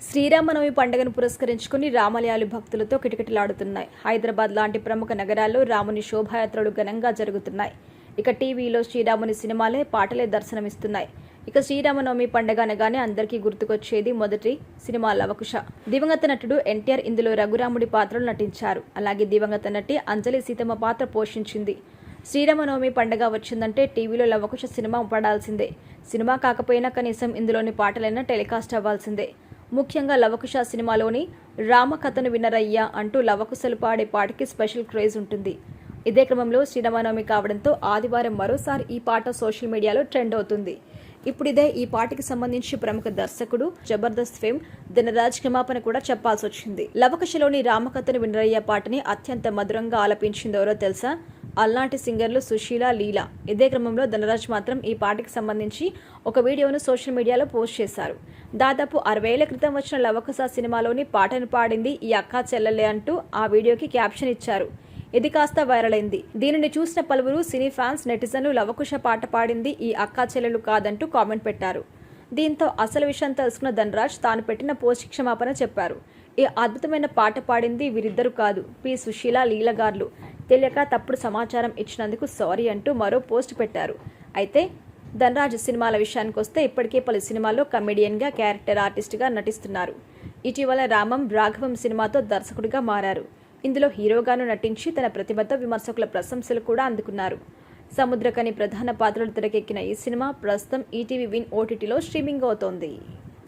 శ్రీరామనవమి పండుగను పురస్కరించుకుని రామాలయాలు భక్తులతో కిటకిటలాడుతున్నాయి. హైదరాబాద్ లాంటి ప్రముఖ నగరాల్లో రాముని శోభాయాత్రలు ఘనంగా జరుగుతున్నాయి. ఇక టీవీలో శ్రీరాముని సినిమాలే పాటలే దర్శనమిస్తున్నాయి. ఇక శ్రీరామనవమి పండుగ అనగానే అందరికీ గుర్తుకొచ్చేది మొదటి సినిమా లవకుశ. దివంగత నటుడు ఎన్టీఆర్ ఇందులో రఘురాముడి పాత్రలు నటించారు. అలాగే దివంగత నటి అంజలి సీతమ్మ పాత్ర పోషించింది. శ్రీరామనవమి పండుగ వచ్చిందంటే టీవీలో లవకుశ సినిమా పడాల్సిందే. సినిమా కాకపోయినా కనీసం ఇందులోని పాటలైనా టెలికాస్ట్ అవ్వాల్సిందే. ముఖ్యంగా లవకుశ సినిమాలోని రామకథను వినరయ్యా అంటూ లవకుశలు పాడే పాటకి స్పెషల్ క్రేజ్ ఉంటుంది. ఇదే క్రమంలో శ్రీరామనవమి కావడంతో ఆదివారం మరోసారి ఈ పాట సోషల్ మీడియాలో ట్రెండ్ అవుతుంది. ఇప్పుడిదే ఈ పాటకి సంబంధించి ప్రముఖ దర్శకుడు జబర్దస్త్ ఫేమ్ ధనరాజ్ క్షమాపణ కూడా చెప్పాల్సి వచ్చింది. లవకుశలోని రామకథను వినరయ్య పాటని అత్యంత మధురంగా ఆలపించింది ఎవరో తెలుసా? అల్లాంటి సింగర్లు సుశీల, లీలా. ఇదే క్రమంలో ధనరాజ్ మాత్రం ఈ పాటకి సంబంధించి ఒక వీడియోను సోషల్ మీడియాలో పోస్ట్ చేశారు. దాదాపు 60 ఏళ్ల క్రితం వచ్చిన లవకుశ సినిమాలోని పాటను పాడింది ఈ అక్కా చెల్లెలే అంటూ ఆ వీడియోకి క్యాప్షన్ ఇచ్చారు. ఇది కాస్త వైరల్ అయింది. దీనిని చూసిన పలువురు సినీ ఫ్యాన్స్, నెటిజన్లు లవకుశ పాట పాడింది ఈ అక్కా చెల్లెలు కాదంటూ కామెంట్ పెట్టారు. దీంతో అసలు విషయం తెలుసుకున్న ధనరాజ్ తాను పెట్టిన పోస్ట్ క్షమాపణ చెప్పారు. ఈ అద్భుతమైన పాట పాడింది వీరిద్దరు కాదు, పి సుశీల, లీల గార్లు. తెలియక తప్పుడు సమాచారం ఇచ్చినందుకు సారీ అంటూ మరో పోస్ట్ పెట్టారు. అయితే ధనరాజ్ సినిమాల విషయానికి వస్తే ఇప్పటికే పలు సినిమాల్లో కమెడియన్గా, క్యారెక్టర్ ఆర్టిస్ట్గా నటిస్తున్నారు. ఇటీవల రామం రాఘవం సినిమాతో దర్శకుడిగా మారారు. ఇందులో హీరోగాను నటించి తన ప్రతిభతో విమర్శకుల ప్రశంసలు కూడా అందుకున్నారు. సముద్రకని ప్రధాన పాత్రలు తెరకెక్కిన ఈ సినిమా ప్రస్తుతం ఈటీవీ విన్ ఓటీటీలో స్ట్రీమింగ్ అవుతోంది.